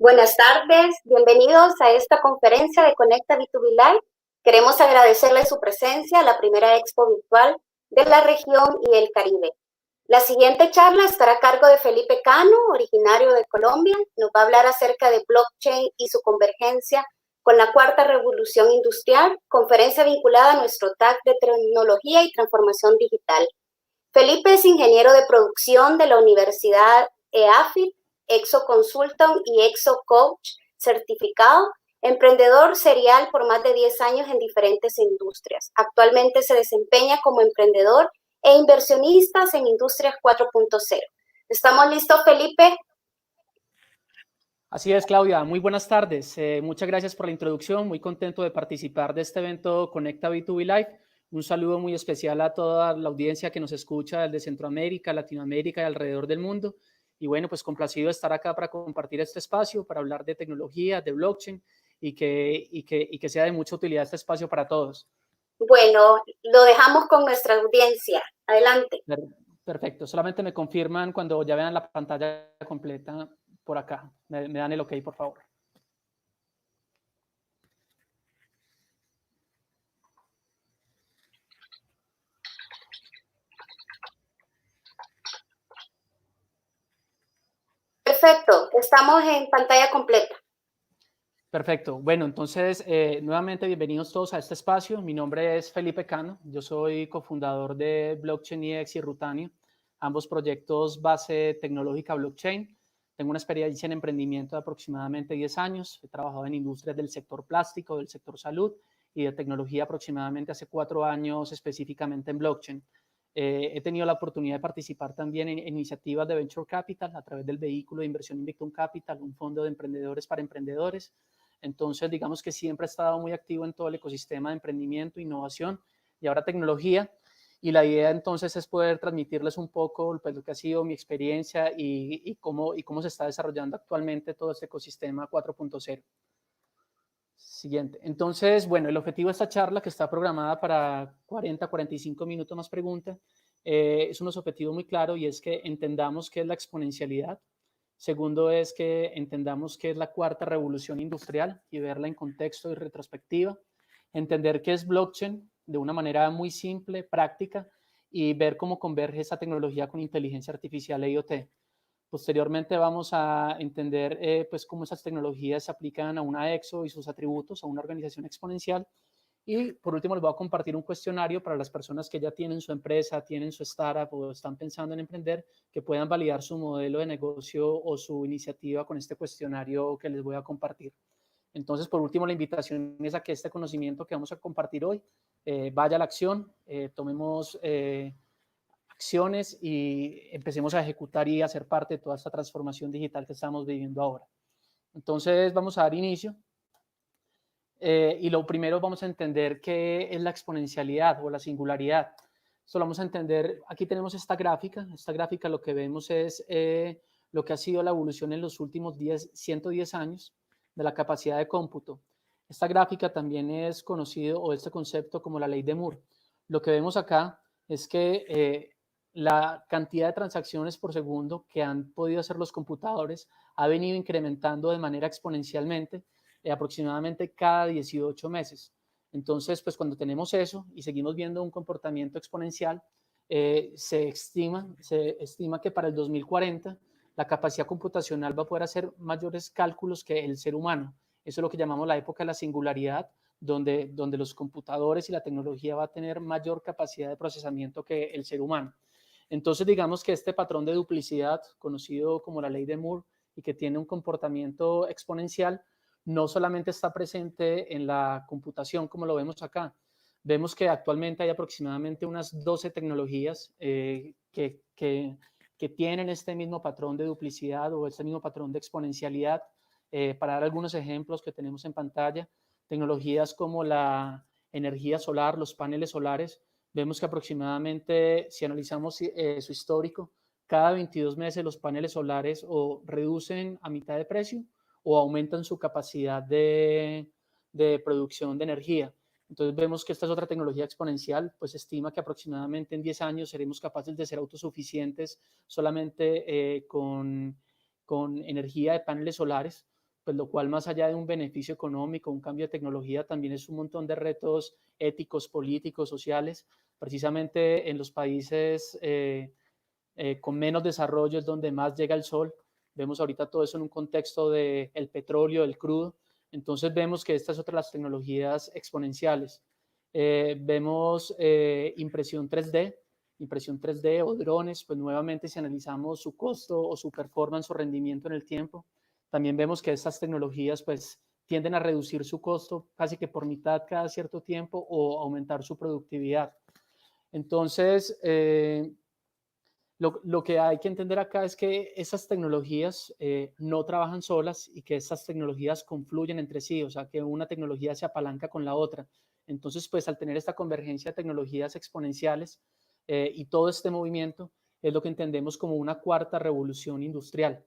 Buenas tardes, bienvenidos a esta conferencia de Conecta B2B Live. Queremos agradecerle su presencia a la primera expo virtual de la región y el Caribe. La siguiente charla estará a cargo de Felipe Cano, originario de Colombia. Nos va a hablar acerca de blockchain y su convergencia con la cuarta revolución industrial, conferencia vinculada a nuestro tag de tecnología y transformación digital. Felipe es ingeniero de producción de la Universidad EAFIT, Exo Consultant y Exo Coach certificado, emprendedor serial por más de 10 años en diferentes industrias. Actualmente se desempeña como emprendedor e inversionista en Industrias 4.0. ¿Estamos listos, Felipe? Así es, Claudia. Muy buenas tardes. Muchas gracias por la introducción. Muy contento de participar de este evento Conecta B2B Live. Un saludo muy especial a toda la audiencia que nos escucha desde Centroamérica, Latinoamérica y alrededor del mundo. Y bueno, pues complacido de estar acá para compartir este espacio, para hablar de tecnología, de blockchain y que sea de mucha utilidad este espacio para todos. Bueno, lo dejamos con nuestra audiencia. Adelante. Perfecto. Solamente me confirman cuando ya vean la pantalla completa por acá. Me dan el OK, por favor. Perfecto, estamos en pantalla completa. Perfecto. Bueno, entonces, nuevamente bienvenidos todos a este espacio. Mi nombre es Felipe Cano. Yo soy cofundador de Blockchain EX y Rutanio, ambos proyectos base tecnológica blockchain. Tengo una experiencia en emprendimiento de aproximadamente 10 años. He trabajado en industrias del sector plástico, del sector salud y de tecnología aproximadamente hace 4 años específicamente en blockchain. He tenido la oportunidad de participar también en iniciativas de Venture Capital a través del vehículo de inversión Invictum Capital, un fondo de emprendedores para emprendedores. Entonces, digamos que siempre he estado muy activo en todo el ecosistema de emprendimiento, innovación y ahora tecnología. Y la idea entonces es poder transmitirles un poco pues, lo que ha sido mi experiencia y cómo se está desarrollando actualmente todo este ecosistema 4.0. Siguiente. Entonces, bueno, el objetivo de esta charla, que está programada para 40-45 minutos más preguntas, es unos objetivos muy claros y es que entendamos qué es la exponencialidad. Segundo es que entendamos qué es la cuarta revolución industrial y verla en contexto y retrospectiva. Entender qué es blockchain de una manera muy simple, práctica, y ver cómo converge esa tecnología con inteligencia artificial e IoT. Posteriormente vamos a entender pues cómo esas tecnologías se aplican a una EXO y sus atributos, a una organización exponencial. Y por último les voy a compartir un cuestionario para las personas que ya tienen su empresa, tienen su startup o están pensando en emprender, que puedan validar su modelo de negocio o su iniciativa con este cuestionario que les voy a compartir. Entonces, por último, la invitación es a que este conocimiento que vamos a compartir hoy vaya a la acción, tomemos acciones y empecemos a ejecutar y a ser parte de toda esta transformación digital que estamos viviendo ahora. Entonces, vamos a dar inicio. Y lo primero vamos a entender qué es la exponencialidad o la singularidad. Esto lo vamos a entender, aquí tenemos esta gráfica lo que vemos es lo que ha sido la evolución en los últimos 110 años de la capacidad de cómputo. Esta gráfica también es conocido, o este concepto, como la ley de Moore. Lo que vemos acá es que la cantidad de transacciones por segundo que han podido hacer los computadores ha venido incrementando de manera exponencialmente aproximadamente cada 18 meses. Entonces, pues cuando tenemos eso y seguimos viendo un comportamiento exponencial, se estima que para el 2040 la capacidad computacional va a poder hacer mayores cálculos que el ser humano. Eso es lo que llamamos la época de la singularidad, donde los computadores y la tecnología va a tener mayor capacidad de procesamiento que el ser humano. Entonces, digamos que este patrón de duplicidad, conocido como la ley de Moore, y que tiene un comportamiento exponencial, no solamente está presente en la computación, como lo vemos acá. Vemos que actualmente hay aproximadamente unas 12 tecnologías que tienen este mismo patrón de duplicidad o este mismo patrón de exponencialidad. Para dar algunos ejemplos que tenemos en pantalla, tecnologías como la energía solar, los paneles solares, vemos que aproximadamente, si analizamos su histórico, cada 22 meses los paneles solares o reducen a mitad de precio o aumentan su capacidad de producción de energía. Entonces vemos que esta es otra tecnología exponencial, pues se estima que aproximadamente en 10 años seremos capaces de ser autosuficientes solamente con energía de paneles solares. pues lo cual más allá de un beneficio económico, un cambio de tecnología, también es un montón de retos éticos, políticos, sociales. Precisamente en los países con menos desarrollo es donde más llega el sol. Vemos ahorita todo eso en un contexto del petróleo, del crudo. Entonces vemos que estas son otras las tecnologías exponenciales. Vemos impresión 3D o drones, pues nuevamente si analizamos su costo o su performance o rendimiento en el tiempo, también vemos que estas tecnologías pues tienden a reducir su costo casi que por mitad cada cierto tiempo o aumentar su productividad. Entonces, lo que hay que entender acá es que esas tecnologías no trabajan solas y que esas tecnologías confluyen entre sí, o sea, que una tecnología se apalanca con la otra. Entonces, pues al tener esta convergencia de tecnologías exponenciales y todo este movimiento, es lo que entendemos como una cuarta revolución industrial.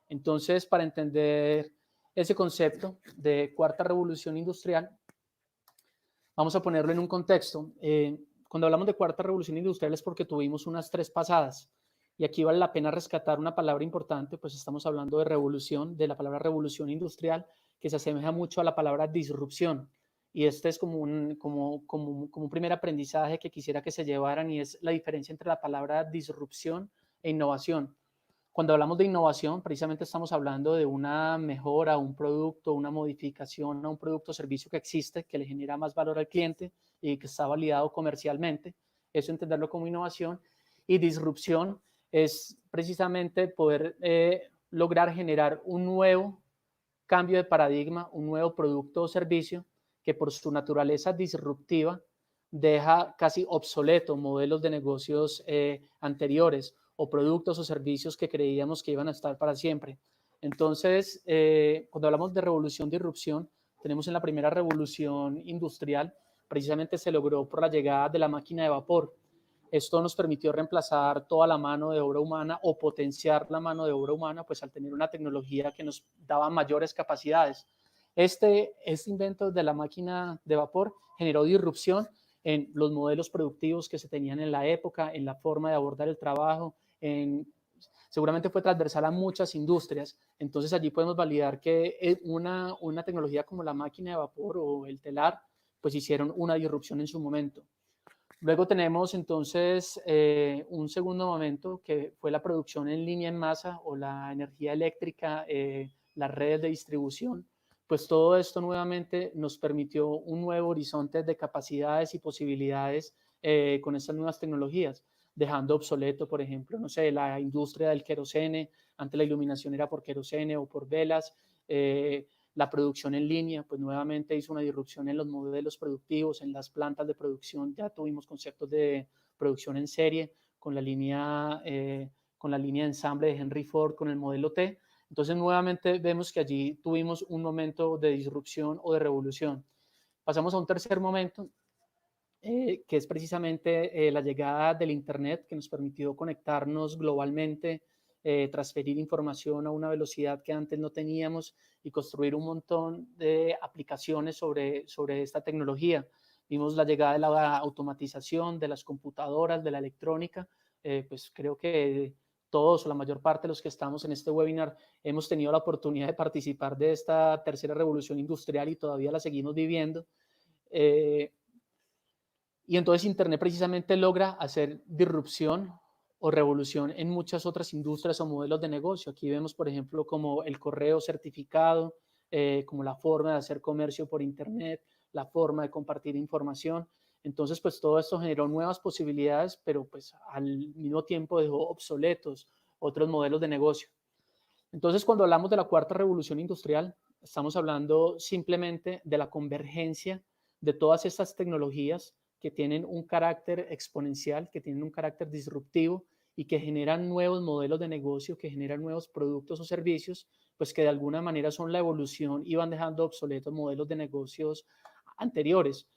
Entonces, para entender ese concepto de cuarta revolución industrial, vamos a ponerlo en un contexto. Cuando hablamos de cuarta revolución industrial es porque tuvimos unas 3 pasadas. Y aquí vale la pena rescatar una palabra importante, pues estamos hablando de revolución, de la palabra revolución industrial, que se asemeja mucho a la palabra disrupción. Y este es como un primer aprendizaje que quisiera que se llevaran, y es la diferencia entre la palabra disrupción e innovación. Cuando hablamos de innovación, precisamente estamos hablando de una mejora, un producto, una modificación a un producto o servicio que existe, que le genera más valor al cliente y que está validado comercialmente. Eso entenderlo como innovación. Y disrupción es precisamente poder lograr generar un nuevo cambio de paradigma, un nuevo producto o servicio que por su naturaleza disruptiva deja casi obsoleto modelos de negocios anteriores o productos o servicios que creíamos que iban a estar para siempre. Entonces, cuando hablamos de revolución, disrupción, tenemos en la primera revolución industrial, precisamente se logró por la llegada de la máquina de vapor. Esto nos permitió reemplazar toda la mano de obra humana o potenciar la mano de obra humana, pues al tener una tecnología que nos daba mayores capacidades. Este invento de la máquina de vapor generó disrupción en los modelos productivos que se tenían en la época, en la forma de abordar el trabajo, seguramente fue transversal a muchas industrias. Entonces allí podemos validar que una tecnología como la máquina de vapor o el telar, pues hicieron una disrupción en su momento. Luego tenemos entonces un segundo momento que fue la producción en línea en masa o la energía eléctrica, las redes de distribución. Pues todo esto nuevamente nos permitió un nuevo horizonte de capacidades y posibilidades con estas nuevas tecnologías, dejando obsoleto, por ejemplo, no sé, la industria del querosene. Antes la iluminación era por querosene o por velas. La producción en línea, pues nuevamente hizo una disrupción en los modelos productivos, en las plantas de producción. Ya tuvimos conceptos de producción en serie con la línea de ensamble de Henry Ford con el modelo T. Entonces nuevamente vemos que allí tuvimos un momento de disrupción o de revolución. Pasamos a un tercer momento, que es precisamente la llegada del Internet, que nos permitió conectarnos globalmente, transferir información a una velocidad que antes no teníamos y construir un montón de aplicaciones sobre esta tecnología. Vimos la llegada de la automatización, de las computadoras, de la electrónica. Pues creo que todos o la mayor parte de los que estamos en este webinar hemos tenido la oportunidad de participar de esta tercera revolución industrial y todavía la seguimos viviendo. Y entonces Internet precisamente logra hacer disrupción o revolución en muchas otras industrias o modelos de negocio. Aquí vemos, por ejemplo, como el correo certificado, como la forma de hacer comercio por Internet, la forma de compartir información. Entonces, pues todo esto generó nuevas posibilidades, pero pues al mismo tiempo dejó obsoletos otros modelos de negocio. Entonces, cuando hablamos de la cuarta revolución industrial, estamos hablando simplemente de la convergencia de todas estas tecnologías que tienen un carácter exponencial, que tienen un carácter disruptivo y que generan nuevos modelos de negocio, que generan nuevos productos o servicios, pues que de alguna manera son la evolución y van dejando obsoletos modelos de negocios anteriores.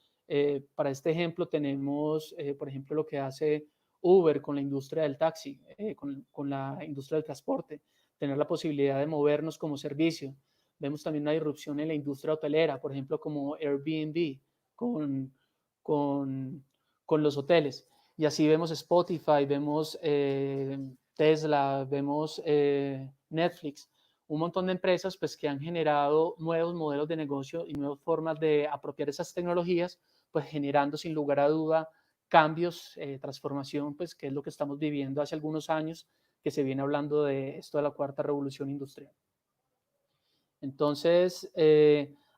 Para este ejemplo tenemos, por ejemplo, lo que hace Uber con la industria del taxi, con la industria del transporte, tener la posibilidad de movernos como servicio. Vemos también una disrupción en la industria hotelera, por ejemplo, como Airbnb, con, con, con los hoteles. Y así vemos Spotify, vemos Tesla, vemos Netflix, un montón de empresas pues, que han generado nuevos modelos de negocio y nuevas formas de apropiar esas tecnologías, pues generando sin lugar a duda cambios, transformación, pues que es lo que estamos viviendo hace algunos años, que se viene hablando de esto de la cuarta revolución industrial. Entonces,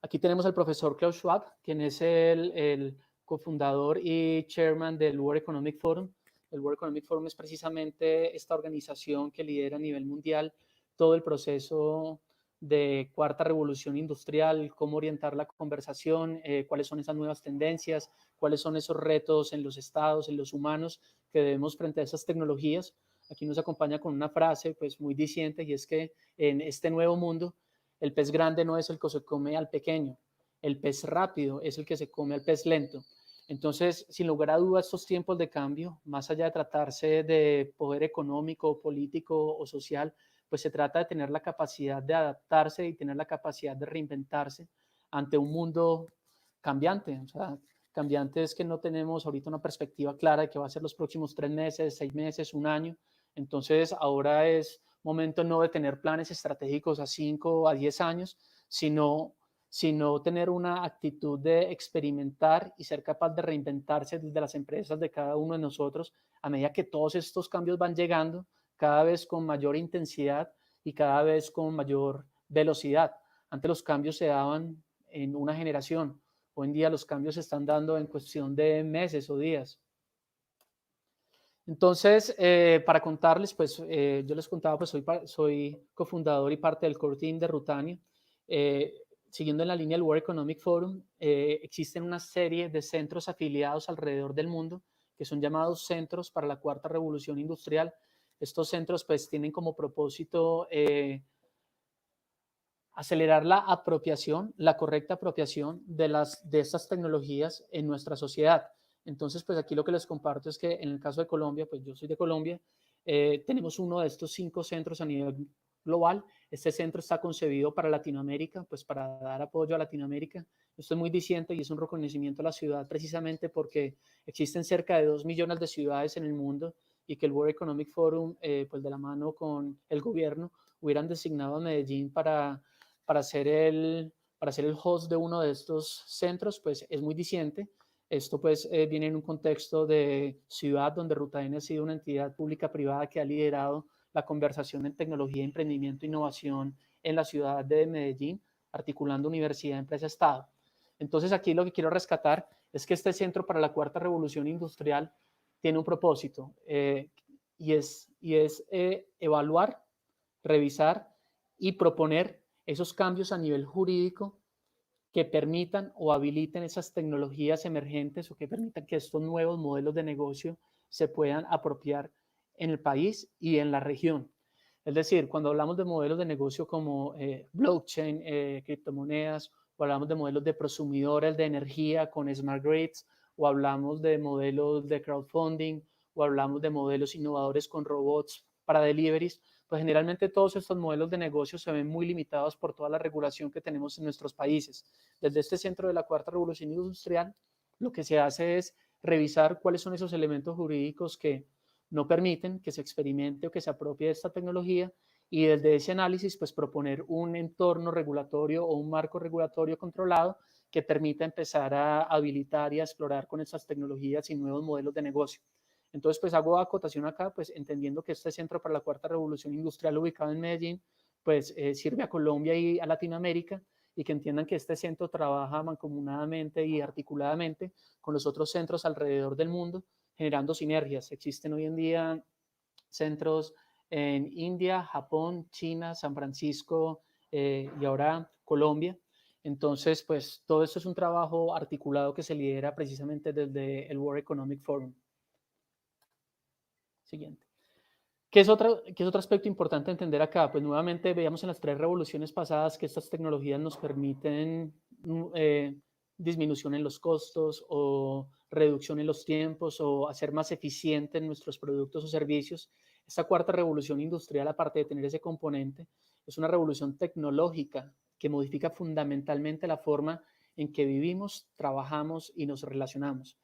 aquí tenemos al profesor Klaus Schwab, quien es el cofundador y chairman del World Economic Forum. El World Economic Forum es precisamente esta organización que lidera a nivel mundial todo el proceso de cuarta revolución industrial, cómo orientar la conversación, cuáles son esas nuevas tendencias, cuáles son esos retos en los estados, en los humanos que debemos frente a esas tecnologías. Aquí nos acompaña con una frase pues muy diciente y es que en este nuevo mundo el pez grande no es el que se come al pequeño, el pez rápido es el que se come al pez lento. Entonces, sin lugar a dudas, estos tiempos de cambio, más allá de tratarse de poder económico, político o social, pues se trata de tener la capacidad de adaptarse y tener la capacidad de reinventarse ante un mundo cambiante. O sea, cambiante es que no tenemos ahorita una perspectiva clara de qué va a ser los próximos 3 meses, 6 meses, un año. Entonces, ahora es momento no de tener planes estratégicos a 5 a 10 años, sino tener una actitud de experimentar y ser capaz de reinventarse desde las empresas de cada uno de nosotros a medida que todos estos cambios van llegando, cada vez con mayor intensidad y cada vez con mayor velocidad. Antes los cambios se daban en una generación, hoy en día los cambios se están dando en cuestión de meses o días. Entonces, para contarles, pues yo les contaba, pues soy cofundador y parte del core team de Rutanio. Siguiendo en la línea del World Economic Forum, existen una serie de centros afiliados alrededor del mundo que son llamados Centros para la Cuarta Revolución Industrial. Estos centros pues tienen como propósito acelerar la apropiación, la correcta apropiación de estas tecnologías en nuestra sociedad. Entonces, pues aquí lo que les comparto es que en el caso de Colombia, pues yo soy de Colombia, tenemos uno de estos 5 centros a nivel global. Este centro está concebido para Latinoamérica, pues para dar apoyo a Latinoamérica. Esto es muy diciente y es un reconocimiento a la ciudad precisamente porque existen cerca de 2 millones de ciudades en el mundo y que el World Economic Forum, pues de la mano con el gobierno, hubieran designado a Medellín para ser el host de uno de estos centros, pues es muy diciente. Esto pues viene en un contexto de ciudad donde Ruta N ha sido una entidad pública privada que ha liderado la conversación en tecnología, emprendimiento e innovación en la ciudad de Medellín, articulando universidad, empresa, Estado. Entonces aquí lo que quiero rescatar es que este Centro para la Cuarta Revolución Industrial tiene un propósito y es evaluar, revisar y proponer esos cambios a nivel jurídico que permitan o habiliten esas tecnologías emergentes o que permitan que estos nuevos modelos de negocio se puedan apropiar en el país y en la región. Es decir, cuando hablamos de modelos de negocio como blockchain, criptomonedas, o hablamos de modelos de prosumidores de energía con smart grids, o hablamos de modelos de crowdfunding, o hablamos de modelos innovadores con robots para deliveries, pues generalmente todos estos modelos de negocio se ven muy limitados por toda la regulación que tenemos en nuestros países. Desde este centro de la Cuarta Revolución Industrial, lo que se hace es revisar cuáles son esos elementos jurídicos que no permiten que se experimente o que se apropie de esta tecnología y desde ese análisis pues proponer un entorno regulatorio o un marco regulatorio controlado que permita empezar a habilitar y a explorar con estas tecnologías y nuevos modelos de negocio. Entonces, pues hago acotación acá, pues entendiendo que este Centro para la Cuarta Revolución Industrial ubicado en Medellín, pues sirve a Colombia y a Latinoamérica y que entiendan que este centro trabaja mancomunadamente y articuladamente con los otros centros alrededor del mundo, generando sinergias. Existen hoy en día centros en India, Japón, China, San Francisco y ahora Colombia. Entonces, pues todo esto es un trabajo articulado que se lidera precisamente desde el World Economic Forum. Siguiente. ¿Qué es otro aspecto importante entender acá? Pues nuevamente veíamos en las 3 revoluciones pasadas que estas tecnologías nos permiten disminución en los costos o reducción en los tiempos o hacer más eficientes nuestros productos o servicios. Esta cuarta revolución industrial, aparte de tener ese componente, es una revolución tecnológica que modifica fundamentalmente la forma en que vivimos, trabajamos y nos relacionamos.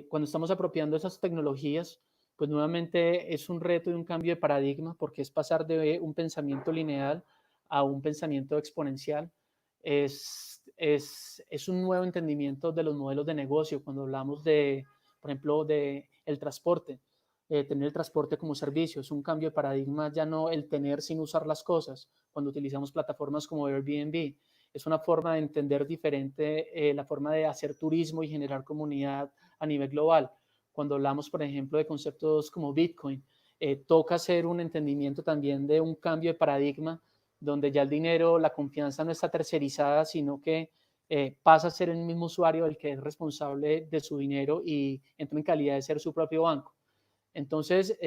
Cuando estamos apropiando esas tecnologías, pues nuevamente es un reto y un cambio de paradigma porque es pasar de un pensamiento lineal a un pensamiento exponencial. Es un nuevo entendimiento de los modelos de negocio cuando hablamos de, por ejemplo, de el transporte. Tener el transporte como servicio es un cambio de paradigma, ya no el tener sin usar las cosas. Cuando utilizamos plataformas como Airbnb, es una forma de entender diferente la forma de hacer turismo y generar comunidad a nivel global. Cuando hablamos, por ejemplo, de conceptos como Bitcoin, toca hacer un entendimiento también de un cambio de paradigma donde ya el dinero, la confianza no está tercerizada, sino que pasa a ser el mismo usuario el que es responsable de su dinero y entra en calidad de ser su propio banco. Entonces,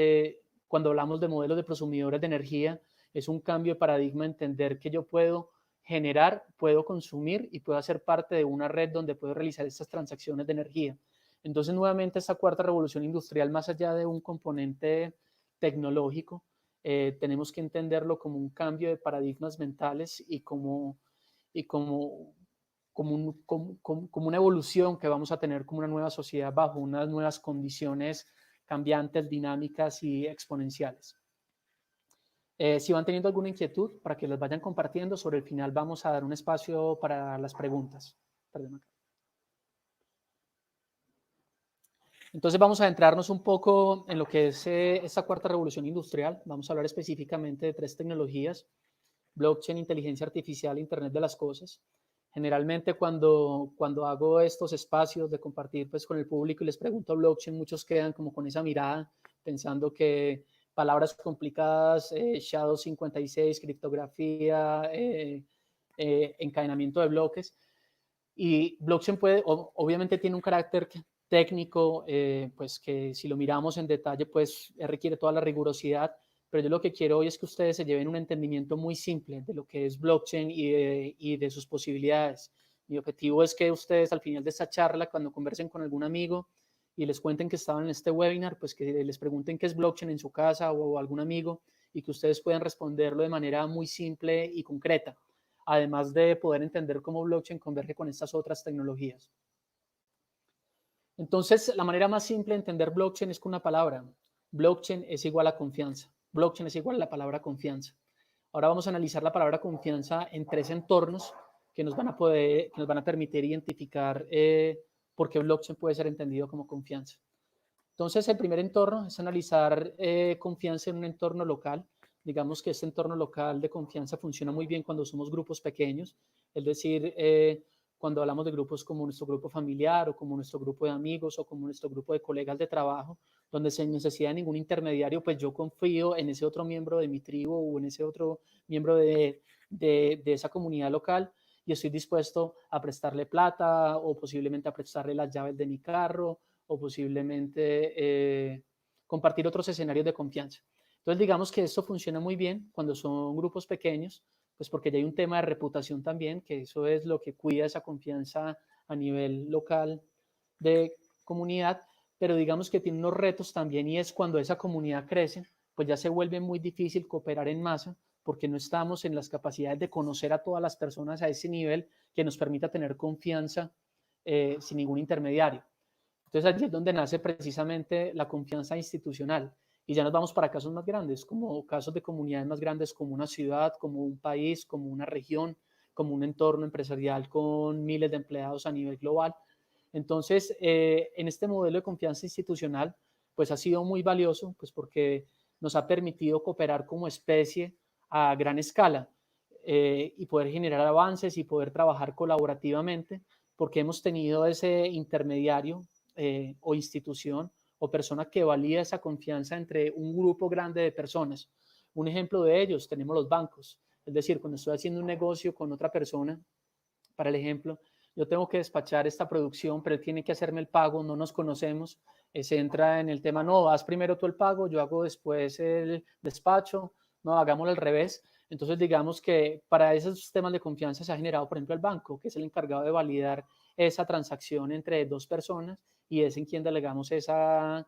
cuando hablamos de modelos de prosumidores de energía, es un cambio de paradigma entender que yo puedo generar, puedo consumir y puedo hacer parte de una red donde puedo realizar estas transacciones de energía. Entonces, nuevamente, esta cuarta revolución industrial, más allá de un componente tecnológico, tenemos que entenderlo como un cambio de paradigmas mentales y como una evolución que vamos a tener como una nueva sociedad bajo unas nuevas condiciones cambiantes, dinámicas y exponenciales. Si van teniendo alguna inquietud, para que las vayan compartiendo, sobre el final vamos a dar un espacio para las preguntas. Perdón. Entonces vamos a adentrarnos un poco en lo que es esta cuarta revolución industrial. Vamos a hablar específicamente de 3 tecnologías: blockchain, inteligencia artificial, Internet de las cosas. Generalmente cuando hago estos espacios de compartir pues, con el público y les pregunto blockchain, muchos quedan como con esa mirada, pensando que palabras complicadas, SHA-256, criptografía, encadenamiento de bloques. Y blockchain obviamente tiene un carácter técnico, pues que si lo miramos en detalle, pues requiere toda la rigurosidad, pero yo lo que quiero hoy es que ustedes se lleven un entendimiento muy simple de lo que es blockchain y de sus posibilidades. Mi objetivo es que ustedes al final de esta charla, cuando conversen con algún amigo y les cuenten que estaban en este webinar, pues que les pregunten qué es blockchain en su casa o algún amigo y que ustedes puedan responderlo de manera muy simple y concreta, además de poder entender cómo blockchain converge con estas otras tecnologías. Entonces, la manera más simple de entender blockchain es con una palabra. Blockchain es igual a confianza. Blockchain es igual a la palabra confianza. Ahora vamos a analizar la palabra confianza en 3 entornos que nos van a permitir identificar por qué blockchain puede ser entendido como confianza. Entonces, el primer entorno es analizar confianza en un entorno local. Digamos que este entorno local de confianza funciona muy bien cuando somos grupos pequeños, es decir, cuando hablamos de grupos como nuestro grupo familiar o como nuestro grupo de amigos o como nuestro grupo de colegas de trabajo, donde sin necesidad de ningún intermediario, pues yo confío en ese otro miembro de mi tribu o en ese otro miembro de esa comunidad local y estoy dispuesto a prestarle plata o posiblemente a prestarle las llaves de mi carro o posiblemente compartir otros escenarios de confianza. Entonces, digamos que esto funciona muy bien cuando son grupos pequeños, pues porque ya hay un tema de reputación también, que eso es lo que cuida esa confianza a nivel local de comunidad, pero digamos que tiene unos retos también y es cuando esa comunidad crece, pues ya se vuelve muy difícil cooperar en masa porque no estamos en las capacidades de conocer a todas las personas a ese nivel que nos permita tener confianza sin ningún intermediario. Entonces allí es donde nace precisamente la confianza institucional. Y ya nos vamos para casos más grandes, como casos de comunidades más grandes, como una ciudad, como un país, como una región, como un entorno empresarial con miles de empleados a nivel global. Entonces, en este modelo de confianza institucional, pues ha sido muy valioso, pues porque nos ha permitido cooperar como especie a gran escala y poder generar avances y poder trabajar colaborativamente, porque hemos tenido ese intermediario o institución o persona que valida esa confianza entre un grupo grande de personas. Un ejemplo de ellos tenemos los bancos. Es decir, cuando estoy haciendo un negocio con otra persona, para el ejemplo, yo tengo que despachar esta producción, pero él tiene que hacerme el pago, no nos conocemos, se entra en el tema, no, haz primero tú el pago, yo hago después el despacho, no, hagámoslo al revés. Entonces, digamos que para esos temas de confianza se ha generado, por ejemplo, el banco, que es el encargado de validar esa transacción entre 2 personas y es en quien delegamos esa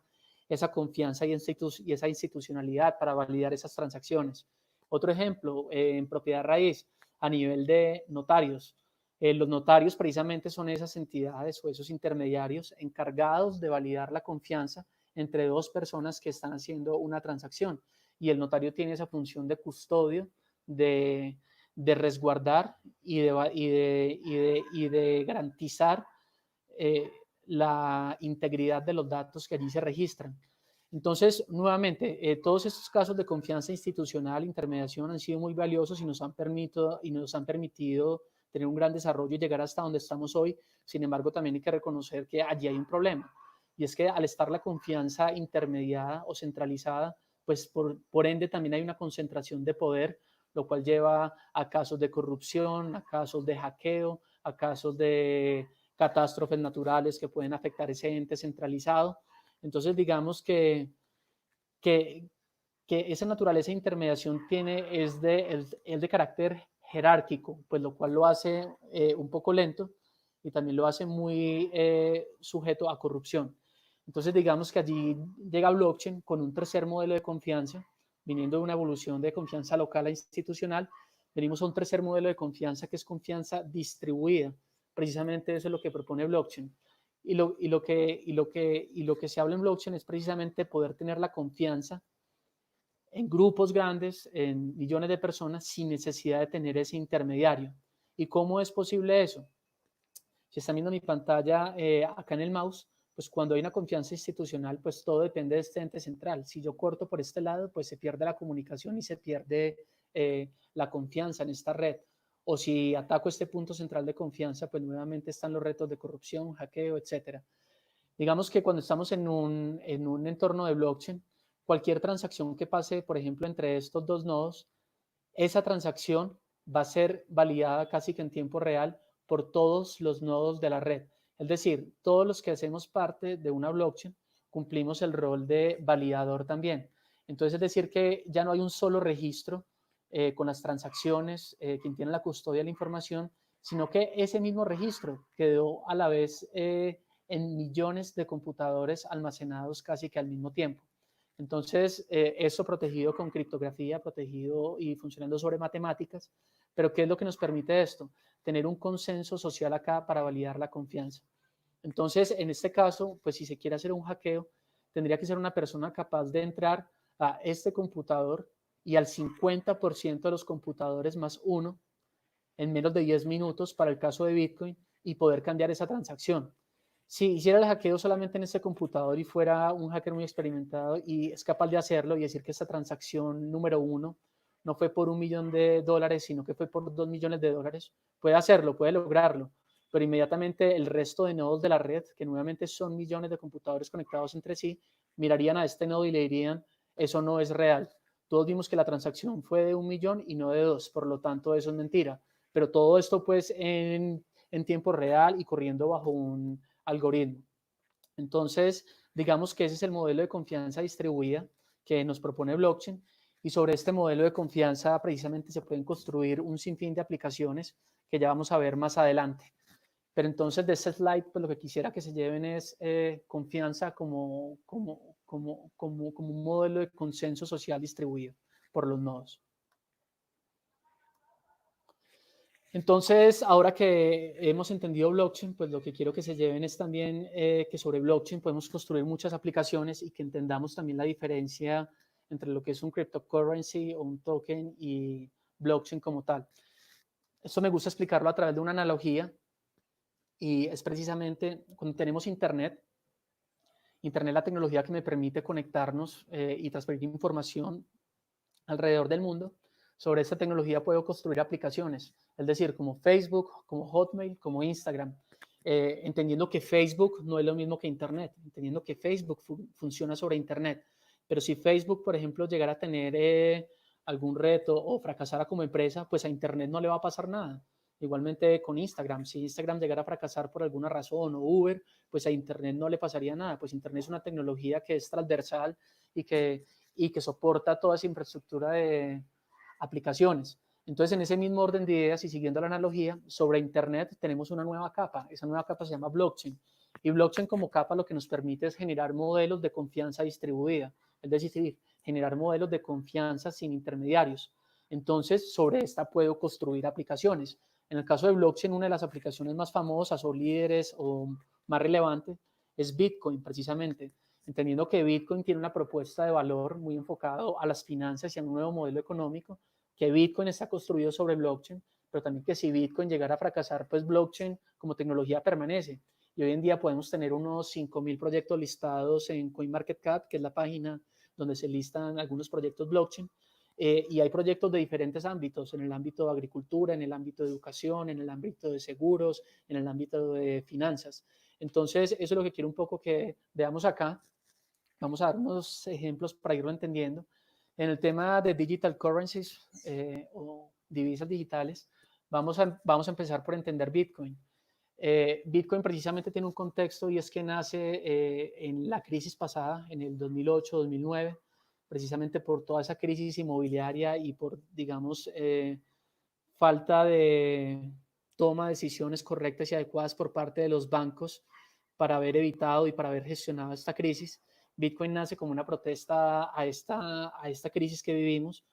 confianza y esa institucionalidad para validar esas transacciones. Otro ejemplo, en propiedad raíz, a nivel de notarios. Los notarios precisamente son esas entidades o esos intermediarios encargados de validar la confianza entre 2 personas que están haciendo una transacción. Y el notario tiene esa función de custodio de de resguardar y de garantizar la integridad de los datos que allí se registran. Entonces, nuevamente, todos estos casos de confianza institucional, intermediación, han sido muy valiosos y nos han permitido tener un gran desarrollo y llegar hasta donde estamos hoy. Sin embargo, también hay que reconocer que allí hay un problema. Y es que al estar la confianza intermediada o centralizada, pues por ende también hay una concentración de poder, lo cual lleva a casos de corrupción, a casos de hackeo, a casos de catástrofes naturales que pueden afectar ese ente centralizado. Entonces, digamos que, que esa naturaleza de intermediación es de carácter jerárquico, pues lo cual lo hace un poco lento y también lo hace muy sujeto a corrupción. Entonces, digamos que allí llega blockchain con un tercer modelo de confianza, viniendo de una evolución de confianza local a institucional, venimos a un tercer modelo de confianza que es confianza distribuida. Precisamente eso es lo que propone blockchain. Y lo que se habla en blockchain es precisamente poder tener la confianza en grupos grandes, en millones de personas, sin necesidad de tener ese intermediario. ¿Y cómo es posible eso? Si están viendo mi pantalla acá en el mouse, pues cuando hay una confianza institucional, pues todo depende de este ente central. Si yo corto por este lado, pues se pierde la comunicación y se pierde la confianza en esta red. O si ataco este punto central de confianza, pues nuevamente están los retos de corrupción, hackeo, etcétera. Digamos que cuando estamos en un entorno de blockchain, cualquier transacción que pase, por ejemplo, entre estos dos nodos, esa transacción va a ser validada casi que en tiempo real por todos los nodos de la red. Es decir, todos los que hacemos parte de una blockchain cumplimos el rol de validador también. Entonces, es decir, que ya no hay un solo registro con las transacciones, quien tiene la custodia de la información, sino que ese mismo registro quedó a la vez en millones de computadores almacenados casi que al mismo tiempo. Entonces, eso protegido con criptografía, protegido y funcionando sobre matemáticas. Pero ¿qué es lo que nos permite esto? Tener un consenso social acá para validar la confianza. Entonces, en este caso, pues si se quiere hacer un hackeo, tendría que ser una persona capaz de entrar a este computador y al 50% de los computadores más uno en menos de 10 minutos para el caso de Bitcoin y poder cambiar esa transacción. Si hiciera el hackeo solamente en este computador y fuera un hacker muy experimentado y es capaz de hacerlo y decir que esta transacción número uno no fue por $1.000.000, sino que fue por $2.000.000, puede hacerlo, puede lograrlo, pero inmediatamente el resto de nodos de la red, que nuevamente son millones de computadores conectados entre sí, mirarían a este nodo y le dirían, eso no es real. Todos vimos que la transacción fue de 1.000.000 y no de 2, por lo tanto eso es mentira. Pero todo esto pues en tiempo real y corriendo bajo un algoritmo. Entonces, digamos que ese es el modelo de confianza distribuida que nos propone blockchain y sobre este modelo de confianza precisamente se pueden construir un sinfín de aplicaciones que ya vamos a ver más adelante. Pero entonces de este slide, pues lo que quisiera que se lleven es confianza como un modelo de consenso social distribuido por los nodos. Entonces, ahora que hemos entendido blockchain, pues lo que quiero que se lleven es también que sobre blockchain podemos construir muchas aplicaciones y que entendamos también la diferencia entre lo que es un cryptocurrency o un token y blockchain como tal. Esto me gusta explicarlo a través de una analogía y es precisamente cuando tenemos Internet es la tecnología que me permite conectarnos y transferir información alrededor del mundo. Sobre esta tecnología puedo construir aplicaciones, es decir, como Facebook, como Hotmail, como Instagram, entendiendo que Facebook no es lo mismo que Internet, entendiendo que Facebook funciona sobre Internet. Pero si Facebook, por ejemplo, llegara a tener algún reto o fracasara como empresa, pues a Internet no le va a pasar nada. Igualmente con Instagram, si Instagram llegara a fracasar por alguna razón o Uber, pues a Internet no le pasaría nada, pues Internet es una tecnología que es transversal y que soporta toda esa infraestructura de aplicaciones. Entonces, en ese mismo orden de ideas y siguiendo la analogía, sobre Internet tenemos una nueva capa. Esa nueva capa se llama blockchain. Y blockchain como capa lo que nos permite es generar modelos de confianza distribuida, es decir, generar modelos de confianza sin intermediarios. Entonces, sobre esta puedo construir aplicaciones. En el caso de blockchain, una de las aplicaciones más famosas o líderes o más relevantes es Bitcoin, precisamente, entendiendo que Bitcoin tiene una propuesta de valor muy enfocado a las finanzas y a un nuevo modelo económico que Bitcoin está construido sobre blockchain, pero también que si Bitcoin llegara a fracasar, pues blockchain como tecnología permanece. Y hoy en día podemos tener unos 5.000 proyectos listados en CoinMarketCap, que es la página donde se listan algunos proyectos blockchain. Y hay proyectos de diferentes ámbitos, en el ámbito de agricultura, en el ámbito de educación, en el ámbito de seguros, en el ámbito de finanzas. Entonces, eso es lo que quiero un poco que veamos acá. Vamos a dar unos ejemplos para irlo entendiendo. En el tema de digital currencies o divisas digitales, vamos a empezar por entender Bitcoin. Bitcoin precisamente tiene un contexto y es que nace en la crisis pasada, en el 2008-2009, precisamente por toda esa crisis inmobiliaria y por, digamos, falta de toma de decisiones correctas y adecuadas por parte de los bancos para haber evitado y para haber gestionado esta crisis. Bitcoin nace como una protesta a esta crisis que vivimos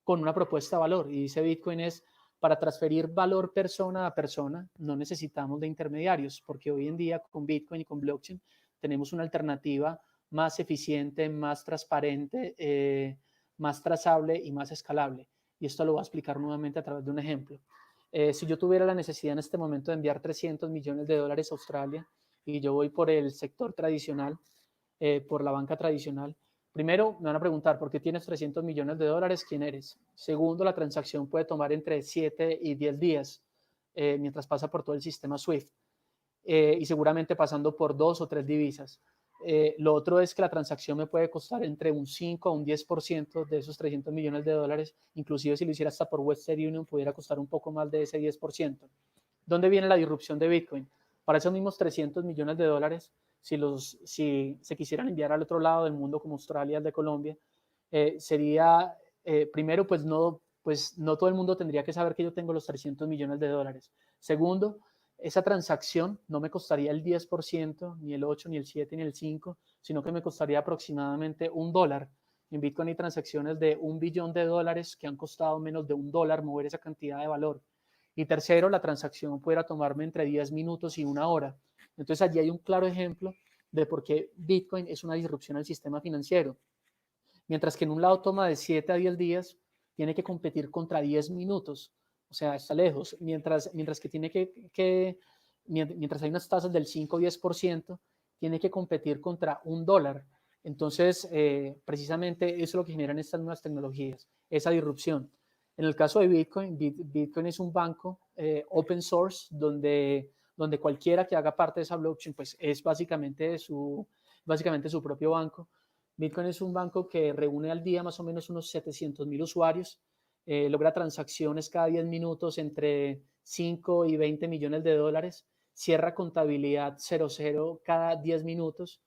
con una propuesta de valor, y dice Bitcoin es: para transferir valor persona a persona no necesitamos de intermediarios, porque hoy en día con Bitcoin y con blockchain tenemos una alternativa más eficiente, más transparente, más trazable y más escalable. Y esto lo voy a explicar nuevamente a través de un ejemplo. Si yo tuviera la necesidad en este momento de enviar 300 millones de dólares a Australia y yo voy por el sector tradicional, por la banca tradicional, primero me van a preguntar: ¿por qué tienes 300 millones de dólares? ¿Quién eres? Segundo, la transacción puede tomar entre 7 y 10 días mientras pasa por todo el sistema SWIFT y seguramente pasando por 2 o 3 divisas. Lo otro es que la transacción me puede costar entre un 5 a un 10% de esos 300 millones de dólares, inclusive si lo hiciera hasta por Western Union pudiera costar un poco más de ese 10%. ¿Dónde viene la disrupción de Bitcoin? Para esos mismos 300 millones de dólares, si se quisieran enviar al otro lado del mundo como Australia, al de Colombia, sería, primero, pues no todo el mundo tendría que saber que yo tengo los 300 millones de dólares. Segundo, esa transacción no me costaría el 10%, ni el 8, ni el 7, ni el 5, sino que me costaría aproximadamente $1. En Bitcoin hay transacciones de $1 billón que han costado menos de $1 mover esa cantidad de valor. Y tercero, la transacción pudiera tomarme entre 10 minutos y 1 hora. Entonces allí hay un claro ejemplo de por qué Bitcoin es una disrupción al sistema financiero. Mientras que en un lado toma de 7 a 10 días, tiene que competir contra 10 minutos. O sea, está lejos. Mientras que tiene mientras hay unas tasas del 5 o 10%, tiene que competir contra $1. Entonces, precisamente eso es lo que generan estas nuevas tecnologías, esa disrupción. En el caso de Bitcoin, Bitcoin es un banco open source donde cualquiera que haga parte de esa blockchain pues es básicamente su propio banco. Bitcoin es un banco que reúne al día más o menos unos 700,000 usuarios, logra transacciones cada 10 minutos entre 5 y 20 millones de dólares, cierra contabilidad 00 cada 10 minutos,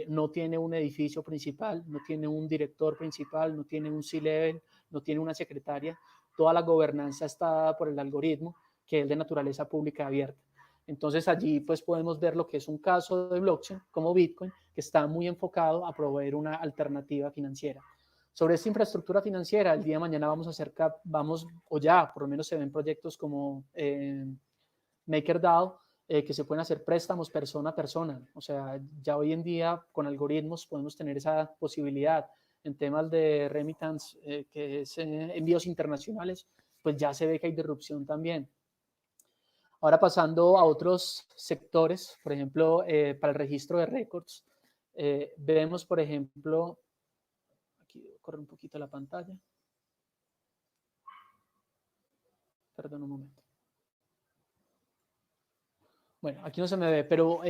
no tiene un edificio principal, no tiene un director principal, no tiene un C-level, no tiene una secretaria, toda la gobernanza está dada por el algoritmo, que es de naturaleza pública abierta. Entonces allí pues podemos ver lo que es un caso de blockchain como Bitcoin, que está muy enfocado a proveer una alternativa financiera. Sobre esta infraestructura financiera, el día de mañana o ya por lo menos se ven proyectos como MakerDAO, que se pueden hacer préstamos persona a persona. O sea, ya hoy en día con algoritmos podemos tener esa posibilidad. En temas de remittance, que es envíos internacionales, pues ya se ve que hay disrupción también. Ahora pasando a otros sectores, por ejemplo, para el registro de récords, vemos, por ejemplo, aquí corre un poquito la pantalla. Perdón un momento. Bueno, aquí no se me ve, pero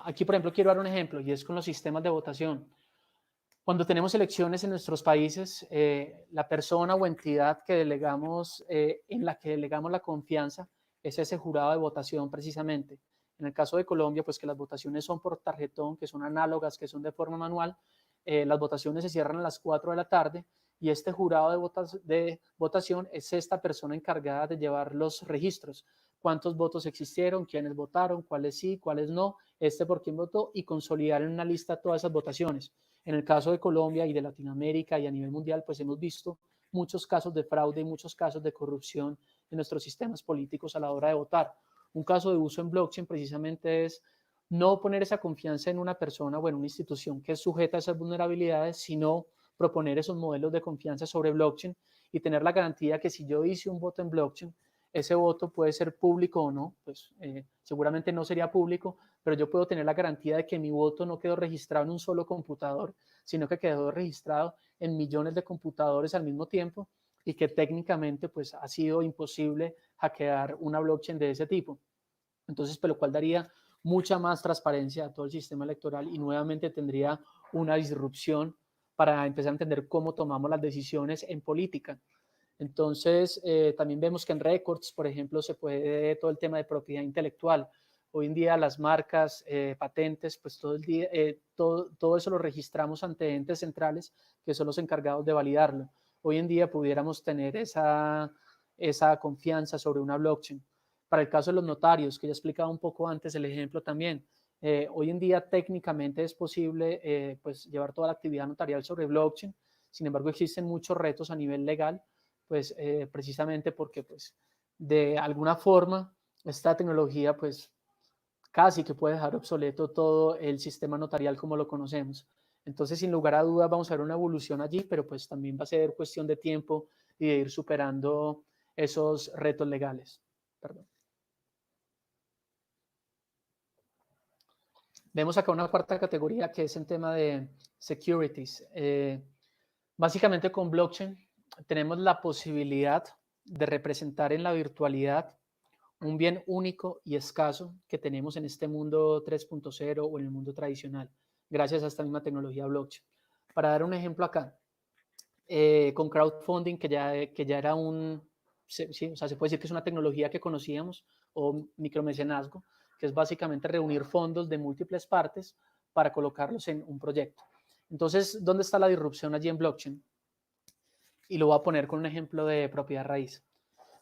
aquí, por ejemplo, quiero dar un ejemplo y es con los sistemas de votación. Cuando tenemos elecciones en nuestros países, la persona o entidad que delegamos, en la que delegamos la confianza, es ese jurado de votación precisamente. En el caso de Colombia, pues que las votaciones son por tarjetón, que son análogas, que son de forma manual, las votaciones se cierran a las 4 de la tarde y este jurado de votación es esta persona encargada de llevar los registros. Cuántos votos existieron, quiénes votaron, cuáles sí, cuáles no, por quién votó y consolidar en una lista todas esas votaciones. En el caso de Colombia y de Latinoamérica y a nivel mundial, pues hemos visto muchos casos de fraude y muchos casos de corrupción en nuestros sistemas políticos a la hora de votar. Un caso de uso en blockchain precisamente es no poner esa confianza en una persona o en una institución que es sujeta a esas vulnerabilidades, sino proponer esos modelos de confianza sobre blockchain y tener la garantía que si yo hice un voto en blockchain, ese voto puede ser público o no, pues seguramente no sería público, pero yo puedo tener la garantía de que mi voto no quedó registrado en un solo computador, sino que quedó registrado en millones de computadores al mismo tiempo y que técnicamente pues ha sido imposible hackear una blockchain de ese tipo. Entonces, por lo cual daría mucha más transparencia a todo el sistema electoral y nuevamente tendría una disrupción para empezar a entender cómo tomamos las decisiones en política. Entonces, también vemos que en Records, por ejemplo, se puede todo el tema de propiedad intelectual. Hoy en día las marcas, patentes, pues todo eso lo registramos ante entes centrales que son los encargados de validarlo. Hoy en día pudiéramos tener esa confianza sobre una blockchain. Para el caso de los notarios, que ya explicaba un poco antes el ejemplo también, hoy en día técnicamente es posible pues llevar toda la actividad notarial sobre blockchain. Sin embargo, existen muchos retos a nivel legal, pues precisamente porque pues de alguna forma esta tecnología pues casi que puede dejar obsoleto todo el sistema notarial como lo conocemos. Entonces, sin lugar a dudas, vamos a ver una evolución allí, pero pues también va a ser cuestión de tiempo y de ir superando esos retos legales. Perdón. Vemos acá una cuarta categoría que es el tema de securities. Básicamente con blockchain tenemos la posibilidad de representar en la virtualidad un bien único y escaso que tenemos en este mundo 3.0 o en el mundo tradicional, gracias a esta misma tecnología blockchain. Para dar un ejemplo acá, con crowdfunding, que ya era sí, o sea, se puede decir que es una tecnología que conocíamos, o micromecenazgo, que es básicamente reunir fondos de múltiples partes para colocarlos en un proyecto. Entonces, ¿dónde está la disrupción allí en blockchain? Y lo voy a poner con un ejemplo de propiedad raíz.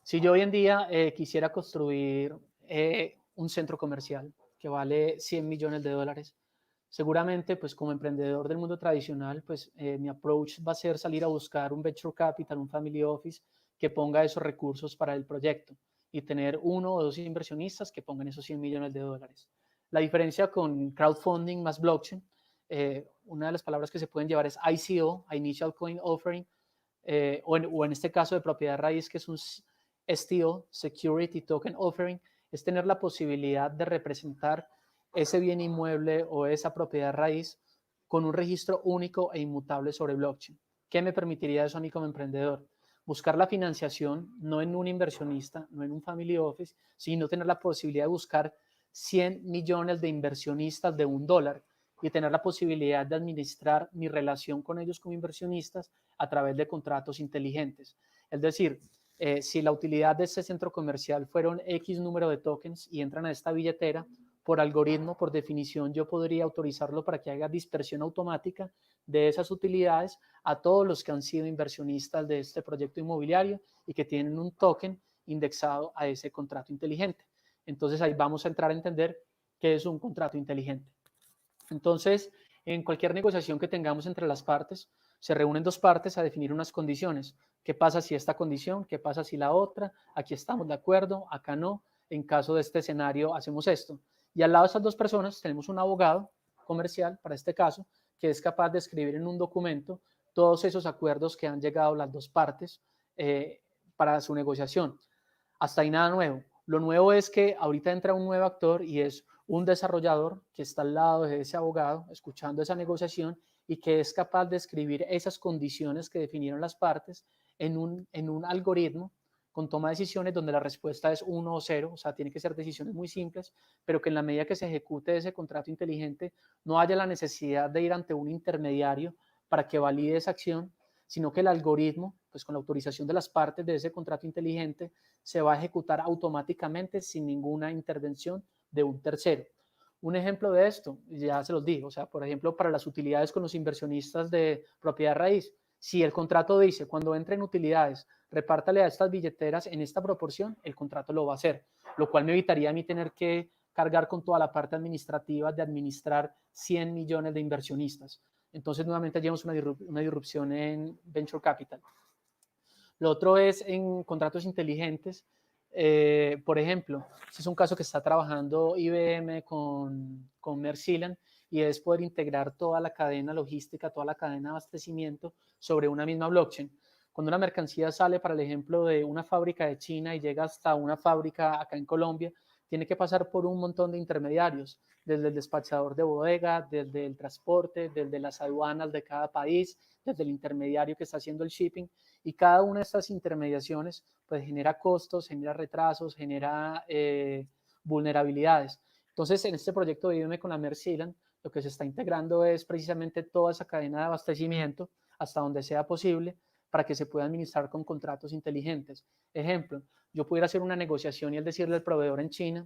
Si yo hoy en día quisiera construir un centro comercial que vale 100 millones de dólares, seguramente, pues como emprendedor del mundo tradicional, pues mi approach va a ser salir a buscar un venture capital, un family office que ponga esos recursos para el proyecto y tener uno o dos inversionistas que pongan esos 100 millones de dólares. La diferencia con crowdfunding más blockchain, una de las palabras que se pueden llevar es ICO, Initial Coin Offering, o en este caso de propiedad raíz, que es un STO, Security Token Offering, es tener la posibilidad de representar ese bien inmueble o esa propiedad raíz con un registro único e inmutable sobre blockchain. ¿Qué me permitiría eso a mí como emprendedor? Buscar la financiación no en un inversionista, no en un family office, sino tener la posibilidad de buscar 100 millones de inversionistas de $1 y tener la posibilidad de administrar mi relación con ellos como inversionistas a través de contratos inteligentes. Es decir, si la utilidad de este centro comercial fueron X número de tokens y entran a esta billetera, por algoritmo, por definición, yo podría autorizarlo para que haga dispersión automática de esas utilidades a todos los que han sido inversionistas de este proyecto inmobiliario y que tienen un token indexado a ese contrato inteligente. Entonces ahí vamos a entrar a entender qué es un contrato inteligente. Entonces, en cualquier negociación que tengamos entre las partes, se reúnen dos partes a definir unas condiciones. ¿Qué pasa si esta condición? ¿Qué pasa si la otra? Aquí estamos de acuerdo, acá no. En caso de este escenario, hacemos esto. Y al lado de estas dos personas tenemos un abogado comercial, para este caso, que es capaz de escribir en un documento todos esos acuerdos que han llegado las dos partes para su negociación. Hasta ahí nada nuevo. Lo nuevo es que ahorita entra un nuevo actor y es un desarrollador que está al lado de ese abogado, escuchando esa negociación y que es capaz de escribir esas condiciones que definieron las partes en un algoritmo con toma de decisiones donde la respuesta es 1 o 0, o sea, tiene que ser decisiones muy simples, pero que en la medida que se ejecute ese contrato inteligente no haya la necesidad de ir ante un intermediario para que valide esa acción, sino que el algoritmo, pues con la autorización de las partes de ese contrato inteligente, se va a ejecutar automáticamente sin ninguna intervención de un tercero. Un ejemplo de esto, ya se los digo, o sea, por ejemplo, para las utilidades con los inversionistas de propiedad raíz, si el contrato dice, cuando entren utilidades, repártale a estas billeteras en esta proporción, el contrato lo va a hacer, lo cual me evitaría a mí tener que cargar con toda la parte administrativa de administrar 100 millones de inversionistas. Entonces, nuevamente, llevamos una disrupción en Venture Capital. Lo otro es en contratos inteligentes. Por ejemplo, este es un caso que está trabajando IBM con Mercilan y es poder integrar toda la cadena logística, toda la cadena de abastecimiento sobre una misma blockchain. Cuando una mercancía sale, para el ejemplo, de una fábrica de China y llega hasta una fábrica acá en Colombia, tiene que pasar por un montón de intermediarios, desde el despachador de bodega, desde el transporte, desde las aduanas de cada país, desde el intermediario que está haciendo el shipping, y cada una de estas intermediaciones pues genera costos, genera retrasos, genera vulnerabilidades. Entonces, en este proyecto de Víveme con la Merciland, lo que se está integrando es precisamente toda esa cadena de abastecimiento hasta donde sea posible para que se pueda administrar con contratos inteligentes. Ejemplo, yo pudiera hacer una negociación y el decirle al proveedor en China,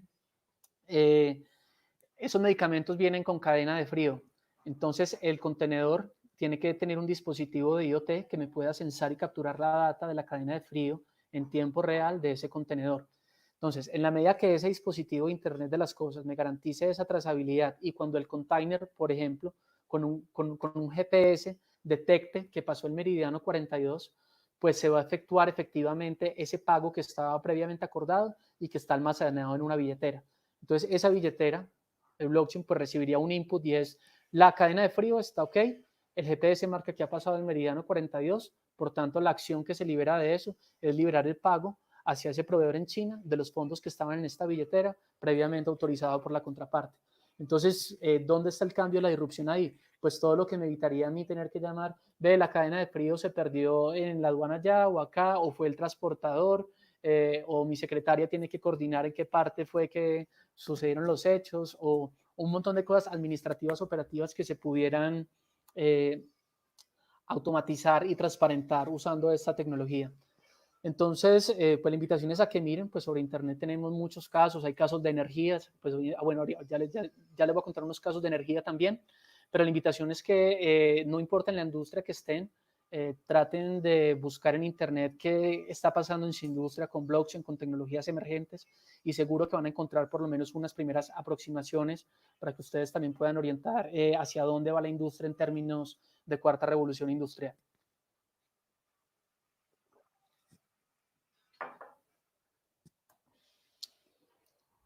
esos medicamentos vienen con cadena de frío, entonces el contenedor tiene que tener un dispositivo de IoT que me pueda censar y capturar la data de la cadena de frío en tiempo real de ese contenedor. Entonces, en la medida que ese dispositivo de Internet de las Cosas me garantice esa trazabilidad y cuando el container, por ejemplo, con un GPS detecte que pasó el meridiano 42, pues se va a efectuar efectivamente ese pago que estaba previamente acordado y que está almacenado en una billetera. Entonces, esa billetera, el blockchain, pues recibiría un input y es la cadena de frío está ok, el GPS marca que ha pasado el meridiano 42, por tanto, la acción que se libera de eso es liberar el pago hacia ese proveedor en China de los fondos que estaban en esta billetera previamente autorizado por la contraparte. Entonces, ¿dónde está el cambio, la disrupción ahí? Pues todo lo que me evitaría a mí tener que llamar, ve, la cadena de frío se perdió en la aduana allá o acá, o fue el transportador, o mi secretaria tiene que coordinar en qué parte fue que sucedieron los hechos, o un montón de cosas administrativas, operativas que se pudieran automatizar y transparentar usando esta tecnología. Entonces, pues la invitación es a que miren, pues sobre Internet tenemos muchos casos, hay casos de energías, pues bueno, ya les voy a contar unos casos de energía también, pero la invitación es que no importa en la industria que estén, traten de buscar en Internet qué está pasando en su industria con blockchain, con tecnologías emergentes, y seguro que van a encontrar por lo menos unas primeras aproximaciones para que ustedes también puedan orientar hacia dónde va la industria en términos de cuarta revolución industrial.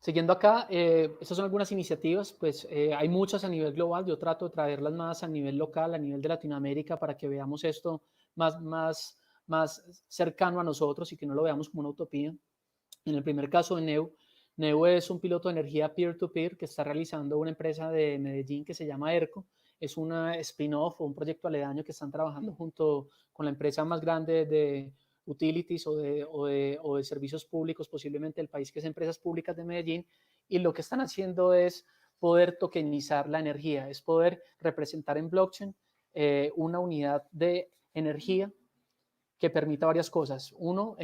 Siguiendo acá, estas son algunas iniciativas, pues hay muchas a nivel global, yo trato de traerlas más a nivel local, a nivel de Latinoamérica, para que veamos esto más cercano a nosotros y que no lo veamos como una utopía. En el primer caso de Neu es un piloto de energía peer-to-peer que está realizando una empresa de Medellín que se llama ERCO, es una spin-off o un proyecto aledaño que están trabajando junto con la empresa más grande de utilities o de servicios públicos, posiblemente del país, que es Empresas Públicas de Medellín, y lo que están haciendo es poder tokenizar la energía, es poder representar en blockchain una unidad de energía que permita varias cosas. Uno,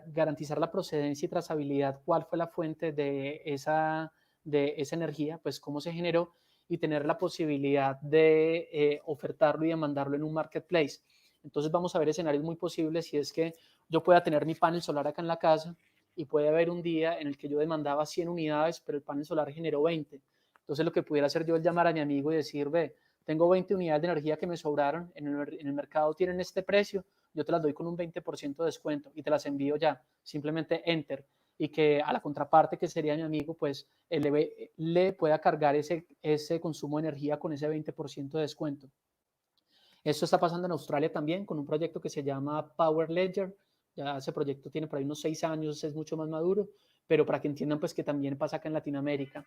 garantizar la procedencia y trazabilidad, cuál fue la fuente de esa energía, pues cómo se generó, y tener la posibilidad de ofertarlo y demandarlo en un marketplace. Entonces vamos a ver escenarios muy posibles, si es que yo pueda tener mi panel solar acá en la casa y puede haber un día en el que yo demandaba 100 unidades, pero el panel solar generó 20. Entonces lo que pudiera hacer yo es llamar a mi amigo y decir, ve, tengo 20 unidades de energía que me sobraron, en el mercado tienen este precio, yo te las doy con un 20% de descuento y te las envío ya, simplemente enter, y que a la contraparte, que sería mi amigo, pues le pueda cargar ese consumo de energía con ese 20% de descuento. Esto está pasando en Australia también con un proyecto que se llama Power Ledger. Ya ese proyecto tiene por ahí unos 6 años, es mucho más maduro, pero para que entiendan pues que también pasa acá en Latinoamérica.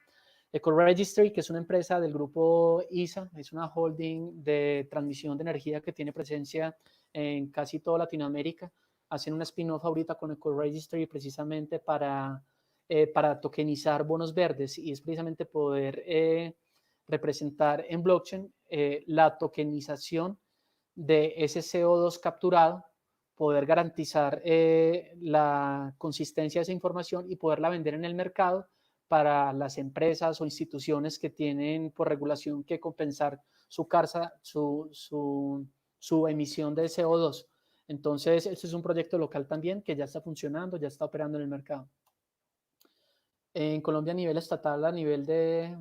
EcoRegistry, que es una empresa del grupo ISA, es una holding de transmisión de energía que tiene presencia en casi toda Latinoamérica. Hacen una spin-off ahorita con EcoRegistry precisamente para tokenizar bonos verdes, y es precisamente poder representar en blockchain la tokenización de ese CO2 capturado, poder garantizar la consistencia de esa información y poderla vender en el mercado para las empresas o instituciones que tienen por regulación que compensar su emisión de CO2. Entonces, este es un proyecto local también que ya está funcionando, ya está operando en el mercado. En Colombia, a nivel estatal, a nivel de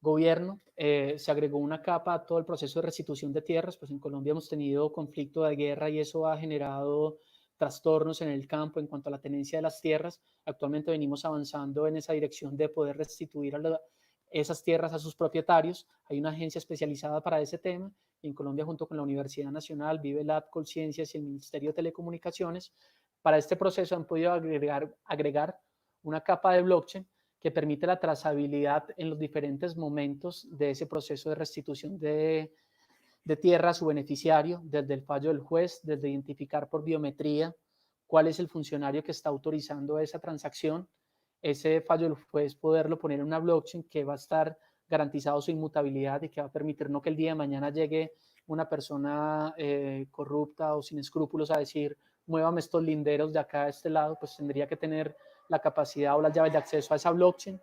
gobierno, se agregó una capa a todo el proceso de restitución de tierras, pues en Colombia hemos tenido conflicto de guerra y eso ha generado trastornos en el campo en cuanto a la tenencia de las tierras. Actualmente venimos avanzando en esa dirección de poder restituir esas tierras a sus propietarios. Hay una agencia especializada para ese tema. En Colombia, junto con la Universidad Nacional, Vive Lab Colciencias y el Ministerio de Telecomunicaciones, para este proceso han podido agregar una capa de blockchain que permite la trazabilidad en los diferentes momentos de ese proceso de restitución de tierra a su beneficiario, desde el fallo del juez, desde identificar por biometría cuál es el funcionario que está autorizando esa transacción, ese fallo del juez poderlo poner en una blockchain que va a estar garantizado su inmutabilidad y que va a permitir no que el día de mañana llegue una persona corrupta o sin escrúpulos a decir, muévame estos linderos de acá a este lado, pues tendría que tener la capacidad o las llaves de acceso a esa blockchain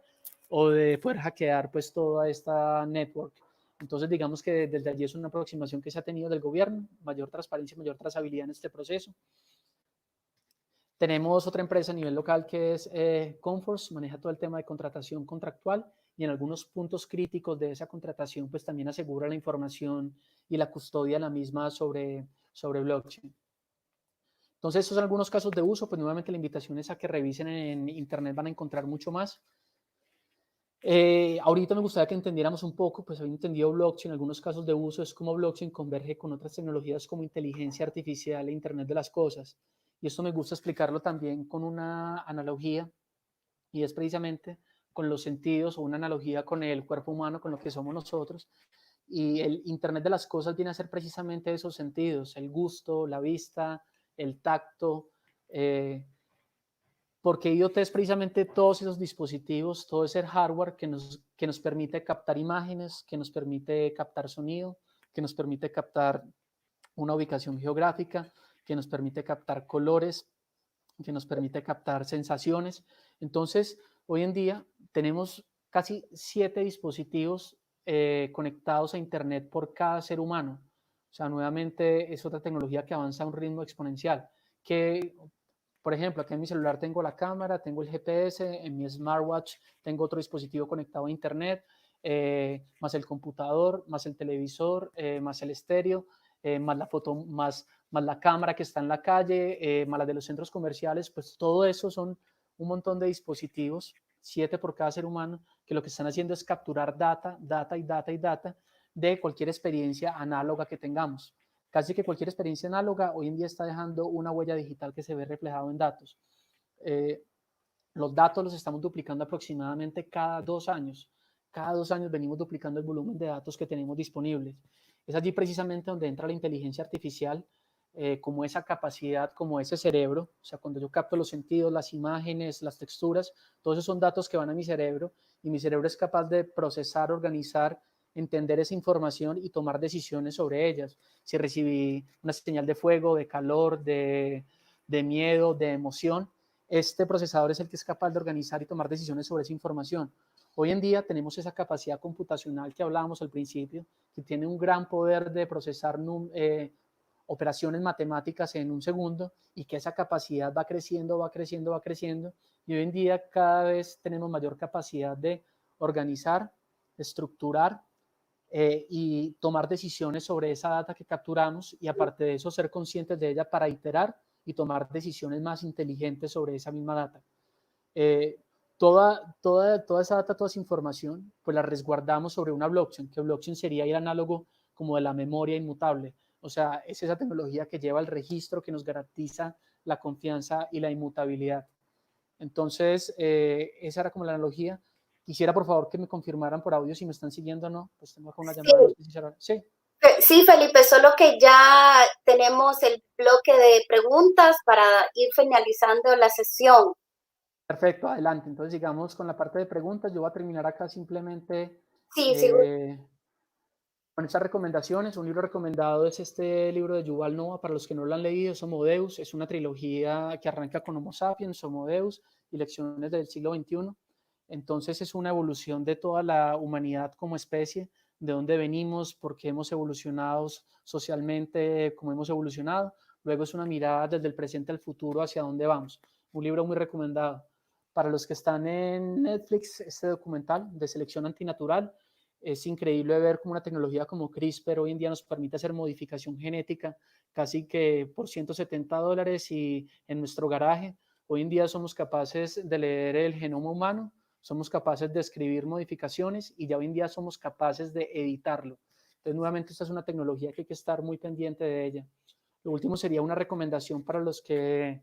o de poder hackear pues toda esta network. Entonces, digamos que desde allí es una aproximación que se ha tenido del gobierno, mayor transparencia, mayor trazabilidad en este proceso. Tenemos otra empresa a nivel local que es Conforce, maneja todo el tema de contratación contractual y en algunos puntos críticos de esa contratación, pues también asegura la información y la custodia de la misma sobre blockchain. Entonces, estos son algunos casos de uso, pues nuevamente la invitación es a que revisen en internet, van a encontrar mucho más. Ahorita me gustaría que entendiéramos un poco, pues había entendido blockchain, algunos casos de uso, es como blockchain converge con otras tecnologías como inteligencia artificial e internet de las cosas. Y esto me gusta explicarlo también con una analogía, y es precisamente con los sentidos o una analogía con el cuerpo humano, con lo que somos nosotros. Y el internet de las cosas viene a ser precisamente esos sentidos, el gusto, la vista, el tacto, porque IoT es precisamente todos esos dispositivos, todo ese hardware que nos permite captar imágenes, que nos permite captar sonido, que nos permite captar una ubicación geográfica, que nos permite captar colores, que nos permite captar sensaciones. Entonces, hoy en día tenemos casi 7 dispositivos conectados a Internet por cada ser humano. O sea, nuevamente es otra tecnología que avanza a un ritmo exponencial, que por ejemplo, aquí en mi celular tengo la cámara, tengo el GPS, en mi smartwatch tengo otro dispositivo conectado a internet, más el computador, más el televisor, más el estéreo, más la foto, más la cámara que está en la calle, más la de los centros comerciales, pues todo eso son un montón de dispositivos, 7 por cada ser humano, que lo que están haciendo es capturar data de cualquier experiencia análoga que tengamos. Casi que cualquier experiencia análoga hoy en día está dejando una huella digital que se ve reflejado en datos. Los datos los estamos duplicando aproximadamente cada 2 años. Cada 2 años venimos duplicando el volumen de datos que tenemos disponibles. Es allí precisamente donde entra la inteligencia artificial, como esa capacidad, como ese cerebro. O sea, cuando yo capto los sentidos, las imágenes, las texturas, todos esos son datos que van a mi cerebro y mi cerebro es capaz de procesar, organizar, entender esa información y tomar decisiones sobre ellas. Si recibí una señal de fuego, de calor, de miedo, de emoción, este procesador es el que es capaz de organizar y tomar decisiones sobre esa información. Hoy en día tenemos esa capacidad computacional que hablábamos al principio, que tiene un gran poder de procesar operaciones matemáticas en un segundo y que esa capacidad va creciendo, va creciendo, va creciendo. Y hoy en día cada vez tenemos mayor capacidad de organizar, estructurar y tomar decisiones sobre esa data que capturamos y aparte de eso ser conscientes de ella para iterar y tomar decisiones más inteligentes sobre esa misma data. Toda esa data, toda esa información, pues la resguardamos sobre una blockchain, que blockchain sería el análogo como de la memoria inmutable. O sea, es esa tecnología que lleva el registro que nos garantiza la confianza y la inmutabilidad. Entonces, esa era como la analogía. Quisiera, por favor, que me confirmaran por audio si me están siguiendo o no. Pues tengo acá una llamada. No sé si será... Sí. Sí, Felipe, solo que ya tenemos el bloque de preguntas para ir finalizando la sesión. Perfecto, adelante. Entonces, sigamos con la parte de preguntas. Yo voy a terminar acá simplemente Sí, sí. con estas recomendaciones. Un libro recomendado es este libro de Yuval Noah, para los que no lo han leído, es Homo Deus. Es una trilogía que arranca con Homo Sapiens, Homo Deus y Lecciones del siglo XXI. Entonces es una evolución de toda la humanidad como especie, de dónde venimos, por qué hemos evolucionado socialmente, cómo hemos evolucionado. Luego es una mirada desde el presente al futuro hacia dónde vamos. Un libro muy recomendado. Para los que están en Netflix, este documental de selección antinatural, es increíble ver cómo una tecnología como CRISPR hoy en día nos permite hacer modificación genética casi que por $170 y en nuestro garaje. Hoy en día somos capaces de leer el genoma humano somos capaces de escribir modificaciones y ya hoy en día somos capaces de editarlo. Entonces, nuevamente, esta es una tecnología que hay que estar muy pendiente de ella. Lo último sería una recomendación para los que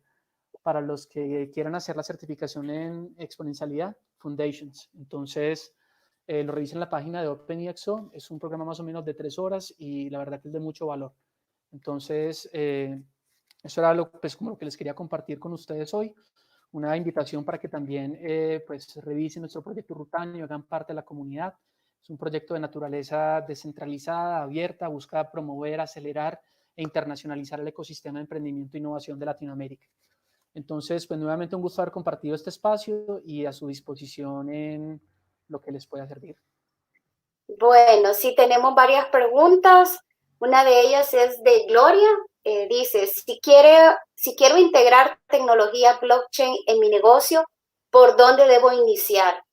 quieran hacer la certificación en exponencialidad, Foundations. Entonces, lo revisen en la página de OpenEXO. Es un programa más o menos de 3 horas y la verdad que es de mucho valor. Entonces, eso era pues, como lo que les quería compartir con ustedes hoy. Una invitación para que también pues, revisen nuestro proyecto Rutanio, hagan parte de la comunidad. Es un proyecto de naturaleza descentralizada, abierta, busca promover, acelerar e internacionalizar el ecosistema de emprendimiento e innovación de Latinoamérica. Entonces, pues nuevamente un gusto haber compartido este espacio y a su disposición en lo que les pueda servir. Bueno, sí tenemos varias preguntas. Una de ellas es de Gloria. Dice, si quiero integrar tecnología blockchain en mi negocio, ¿por dónde debo iniciar?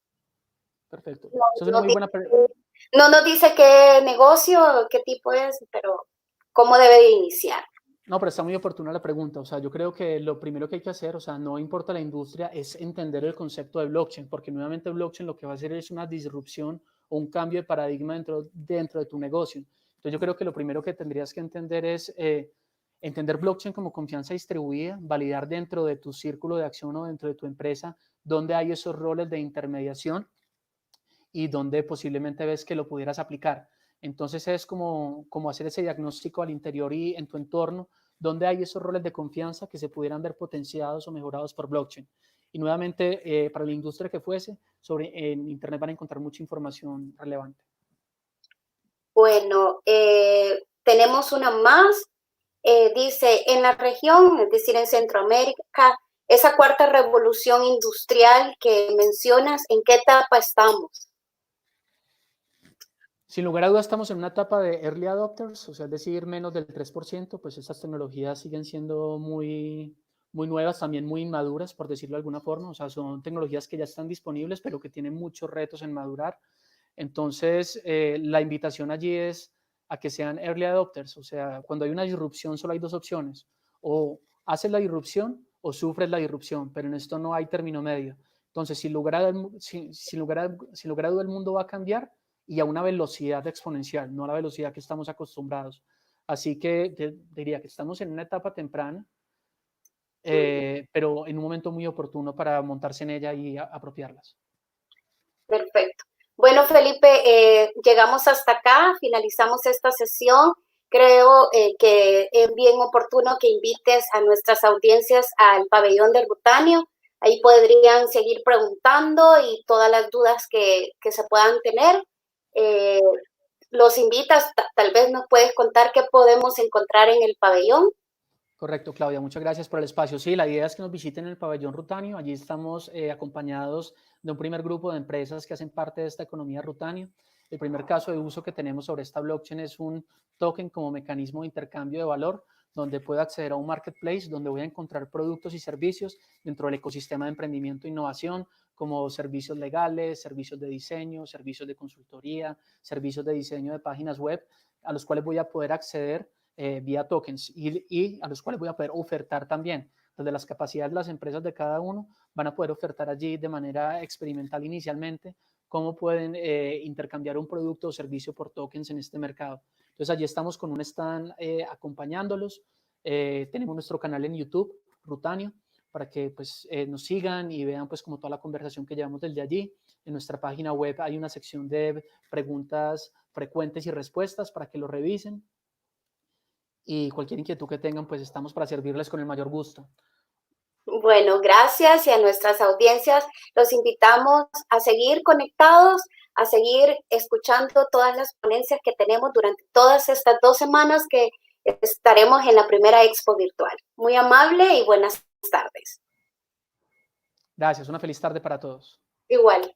Perfecto. No, Eso es una muy buena pregunta. no nos dice qué negocio, qué tipo es, pero ¿cómo debe de iniciar? No, pero está muy oportuna la pregunta. O sea, yo creo que lo primero que hay que hacer, o sea, no importa la industria, es entender el concepto de blockchain, porque nuevamente blockchain lo que va a hacer es una disrupción o un cambio de paradigma dentro de tu negocio. Entonces, yo creo que lo primero que tendrías que entender es entender blockchain como confianza distribuida, validar dentro de tu círculo de acción o dentro de tu empresa dónde hay esos roles de intermediación y dónde posiblemente ves que lo pudieras aplicar. Entonces es como hacer ese diagnóstico al interior y en tu entorno, donde hay esos roles de confianza que se pudieran ver potenciados o mejorados por blockchain. Y nuevamente, para la industria que fuese, en Internet van a encontrar mucha información relevante. Bueno, tenemos una más. Dice, en la región, es decir, en Centroamérica, esa cuarta revolución industrial que mencionas, ¿en qué etapa estamos? Sin lugar a dudas, estamos en una etapa de early adopters, o sea, es decir, menos del 3%, pues estas tecnologías siguen siendo muy nuevas, también muy inmaduras, por decirlo de alguna forma, o sea, son tecnologías que ya están disponibles, pero que tienen muchos retos en madurar. Entonces, la invitación allí es a que sean early adopters, o sea, cuando hay una disrupción solo hay dos opciones, o haces la disrupción o sufres la disrupción, pero en esto no hay término medio. Entonces, sin lugar a duda, el mundo va a cambiar y a una velocidad exponencial, no a la velocidad que estamos acostumbrados. Así que diría que estamos en una etapa temprana, pero en un momento muy oportuno para montarse en ella y apropiarlas. Perfecto. Bueno, Felipe, llegamos hasta acá, finalizamos esta sesión. Creo que es bien oportuno que invites a nuestras audiencias al pabellón del Rutanio. Ahí podrían seguir preguntando y todas las dudas que se puedan tener. Eh, los invitas, tal vez nos puedes contar qué podemos encontrar en el pabellón. Correcto, Claudia, muchas gracias por el espacio. Sí, la idea es que nos visiten el pabellón Rutanio. Allí estamos acompañados de un primer grupo de empresas que hacen parte de esta economía Rutanio. El primer caso de uso que tenemos sobre esta blockchain es un token como mecanismo de intercambio de valor, donde puedo acceder a un marketplace, donde voy a encontrar productos y servicios dentro del ecosistema de emprendimiento e innovación, como servicios legales, servicios de diseño, servicios de consultoría, servicios de diseño de páginas web, a los cuales voy a poder acceder vía tokens y a los cuales voy a poder ofertar también. Donde las capacidades de las empresas de cada uno van a poder ofertar allí de manera experimental inicialmente cómo pueden intercambiar un producto o servicio por tokens en este mercado. Entonces allí estamos con un stand acompañándolos. Tenemos nuestro canal en YouTube, Rutanio, para que pues, nos sigan y vean pues como toda la conversación que llevamos desde allí. En nuestra página web hay una sección de preguntas frecuentes y respuestas para que lo revisen. Y cualquier inquietud que tengan, pues estamos para servirles con el mayor gusto. Bueno, gracias y a nuestras audiencias los invitamos a seguir conectados, a seguir escuchando todas las ponencias que tenemos durante todas estas 2 semanas que estaremos en la primera expo virtual. Muy amable y buenas tardes. Gracias, una feliz tarde para todos. Igual.